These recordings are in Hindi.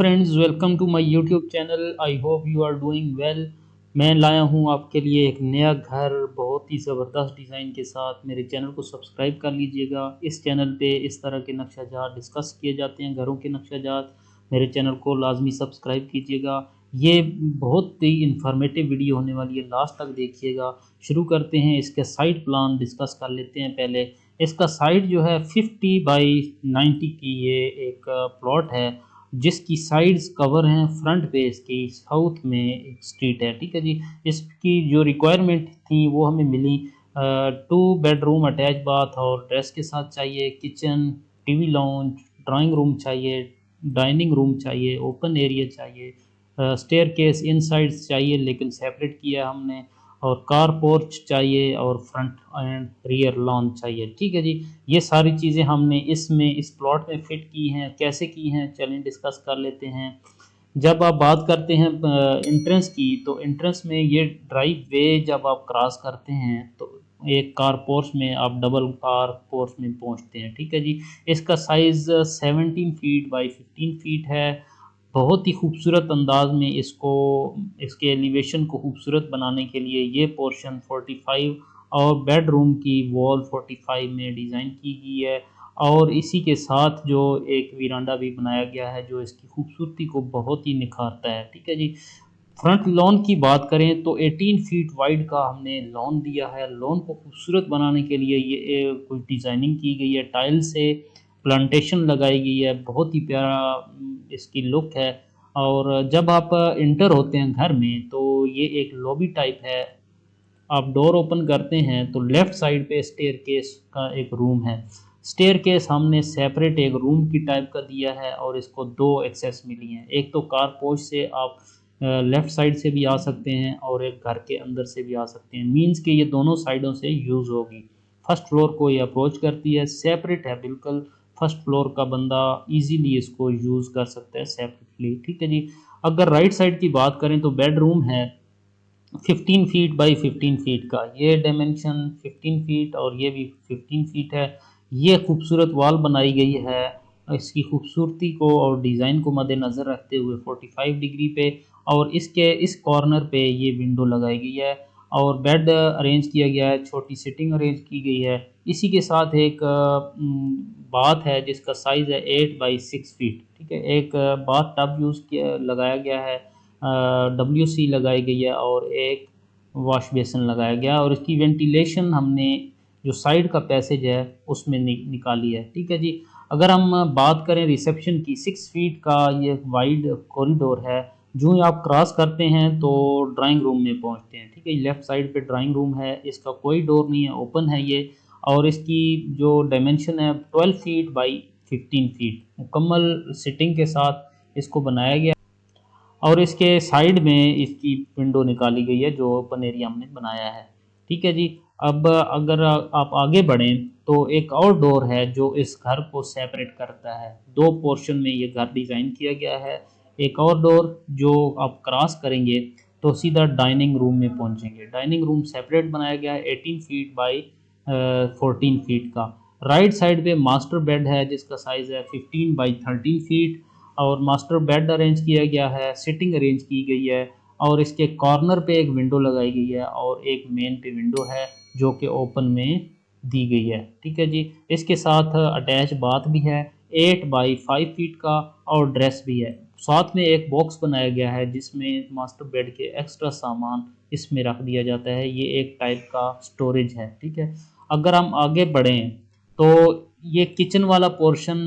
Friends, welcome to my YouTube channel. I hope you are doing well. मैं लाया हूँ आपके लिए एक नया घर बहुत ही ज़बरदस्त डिज़ाइन के साथ। मेरे चैनल को सब्सक्राइब कर लीजिएगा। इस चैनल पे इस तरह के नक्शा-जात डिस्कस किए जाते हैं, घरों के नक्शा-जात। मेरे चैनल को लाजमी सब्सक्राइब कीजिएगा। ये बहुत ही इंफॉर्मेटिव वीडियो होने वाली है, लास्ट तक देखिएगा। शुरू करते हैं, इसके साइट प्लान डिस्कस कर लेते हैं। पहले इसका साइट जो है 50 बाई 90 की ये एक प्लॉट है, जिसकी साइड्स कवर हैं। फ्रंट पे इसकी साउथ में एक स्ट्रीट है, ठीक है जी। इसकी जो रिक्वायरमेंट थी वो हमें मिली। 2 बेडरूम अटैच बाथ और ड्रेस के साथ चाहिए। Kitchen, TV lounge, drawing room चाहिए, डाइनिंग रूम चाहिए, ओपन एरिया चाहिए, स्टेयर केस इनसाइड चाहिए लेकिन सेपरेट किया हमने, और कार पोर्च चाहिए और फ्रंट एंड रियर लॉन चाहिए, ठीक है जी। ये सारी चीज़ें हमने इस प्लॉट में फिट की हैं। कैसे की हैं चलें डिस्कस कर लेते हैं। जब आप बात करते हैं एंट्रेंस की, तो एंट्रेंस में ये ड्राइव वे जब आप क्रॉस करते हैं तो एक कार पोर्च में आप डबल कार पोर्च में पहुंचते हैं, ठीक है जी। इसका साइज़ 17 फीट बाई 15 फीट है। बहुत ही खूबसूरत अंदाज में इसके एलिवेशन को खूबसूरत बनाने के लिए ये पोर्शन 45 और बेडरूम की वॉल 45 में डिज़ाइन की गई है। और इसी के साथ जो एक वीरांडा भी बनाया गया है जो इसकी खूबसूरती को बहुत ही निखारता है, ठीक है जी। फ्रंट लॉन की बात करें तो 18 फीट वाइड का हमने लॉन दिया है। लॉन को खूबसूरत बनाने के लिए ये कुछ डिज़ाइनिंग की गई है। टाइल से प्लांटेशन लगाई गई है, बहुत ही प्यारा इसकी लुक है। और जब आप इंटर होते हैं घर में तो ये एक लॉबी टाइप है। आप डोर ओपन करते हैं तो लेफ़्ट साइड पे स्टेयरकेस का एक रूम है। स्टेयरकेस हमने सेपरेट एक रूम की टाइप का दिया है और इसको 2 एक्सेस मिली हैं। एक तो कार पोर्च से आप लेफ़्ट साइड से भी आ सकते हैं और एक घर के अंदर से भी आ सकते हैं। मीन्स कि ये दोनों साइडों से यूज़ होगी। फर्स्ट फ्लोर को ये अप्रोच करती है, सेपरेट है बिल्कुल। फर्स्ट फ्लोर का बंदा इजीली इसको यूज़ कर सकता है सेपरेटली, ठीक है जी। अगर राइट साइड की बात करें तो बेडरूम है 15 फीट बाई 15 फीट का। ये डायमेंशन 15 फीट और ये भी 15 फीट है। ये खूबसूरत वॉल बनाई गई है। इसकी खूबसूरती को और डिज़ाइन को मद्देनज़र रखते हुए 45 डिग्री पे, और इसके इस कॉर्नर पे ये विंडो लगाई गई है और बेड अरेंज किया गया है, छोटी सिटिंग अरेंज की गई है। इसी के साथ एक बाथ है जिसका साइज़ है 8 बाई 6 फीट, ठीक है। एक बाथ टब यूज़ किया लगाया गया है, WC लगाई गई है और एक वॉश बेसिन लगाया गया, और इसकी वेंटिलेशन हमने जो साइड का पैसेज है उसमें निकाली है, ठीक है जी। अगर हम बात करें रिसेप्शन की, 6 फीट का ये वाइड कॉरिडोर है। जो ही आप क्रॉस करते हैं तो ड्राइंग रूम में पहुंचते हैं, ठीक है। लेफ़्ट साइड पे ड्राइंग रूम है, इसका कोई डोर नहीं है, ओपन है ये। और इसकी जो डायमेंशन है 12 फीट बाई 15 फीट मुकम्मल सिटिंग के साथ इसको बनाया गया। और इसके साइड में इसकी विंडो निकाली गई है जो ओपन एरिया हमने बनाया है, ठीक है जी। अब अगर आप आगे बढ़ें तो एक और डोर है जो इस घर को सेपरेट करता है। 2 पोर्शन में ये घर डिज़ाइन किया गया है। एक और डोर जो आप क्रॉस करेंगे तो सीधा डाइनिंग रूम में पहुंचेंगे। डाइनिंग रूम सेपरेट बनाया गया है 18 फीट बाई 14 फीट का। राइट साइड पे मास्टर बेड है जिसका साइज़ है 15 बाई 13 फीट, और मास्टर बेड अरेंज किया गया है, सिटिंग अरेंज की गई है, और इसके कॉर्नर पे एक विंडो लगाई गई है और एक मेन पे विंडो है जो कि ओपन में दी गई है, ठीक है जी। इसके साथ अटैच बाथ भी है 8 बाई 5 फीट का, और ड्रेस भी है। साथ में एक बॉक्स बनाया गया है जिसमें मास्टर बेड के एक्स्ट्रा सामान इसमें रख दिया जाता है। ये एक टाइप का स्टोरेज है, ठीक है। अगर हम आगे बढ़ें तो ये किचन वाला पोर्शन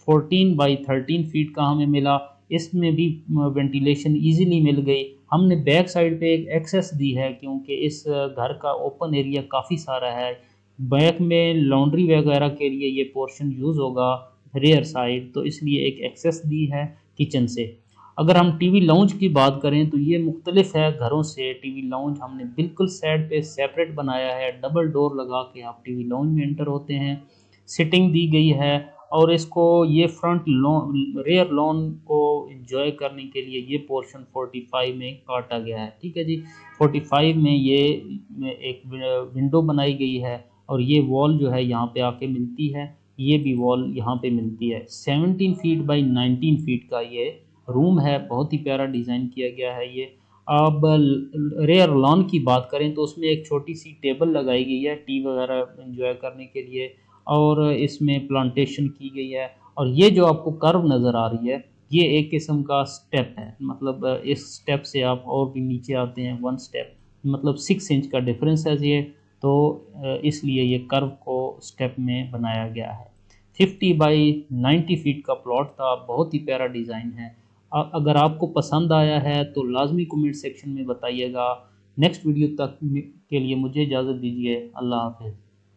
14 बाई 13 फीट का हमें मिला। इसमें भी वेंटिलेशन इजीली मिल गई। हमने बैक साइड पे एक एक्सेस दी है क्योंकि इस घर का ओपन एरिया काफ़ी सारा है। बैक में लॉन्ड्री वगैरह के लिए ये पोर्शन यूज़ होगा रेयर साइड, तो इसलिए एक एक्सेस दी है किचन से। अगर हम टीवी लाउंज की बात करें तो ये मुख्तलिफ है घरों से। टीवी लाउंज हमने बिल्कुल साइड पे सेपरेट बनाया है। डबल डोर लगा के आप टीवी लाउंज में एंटर होते हैं। सिटिंग दी गई है, और इसको ये फ्रंट लॉन रेयर लॉन को एंजॉय करने के लिए ये पोर्शन 45 में काटा गया है, ठीक है जी। 45 में ये एक विंडो बनाई गई है, और ये वॉल जो है यहाँ पे आके मिलती है। ये भी वॉल यहाँ पे मिलती है। 17 फीट बाई 19 फीट का ये रूम है, बहुत ही प्यारा डिज़ाइन किया गया है ये। अब रेयर लॉन की बात करें तो उसमें एक छोटी सी टेबल लगाई गई है टी वगैरह एंजॉय करने के लिए, और इसमें प्लांटेशन की गई है। और ये जो आपको कर्व नज़र आ रही है, ये एक किस्म का स्टेप है, मतलब इस स्टेप से आप और भी नीचे आते हैं 1 स्टेप, मतलब 6 इंच का डिफरेंस है ये। तो इसलिए ये कर्व को स्टेप में बनाया गया है। 50 बाई 90 फीट का प्लॉट था, बहुत ही प्यारा डिज़ाइन है। अगर आपको पसंद आया है तो लाजमी कमेंट सेक्शन में बताइएगा। नेक्स्ट वीडियो तक के लिए मुझे इजाज़त दीजिए। अल्लाह हाफिज़।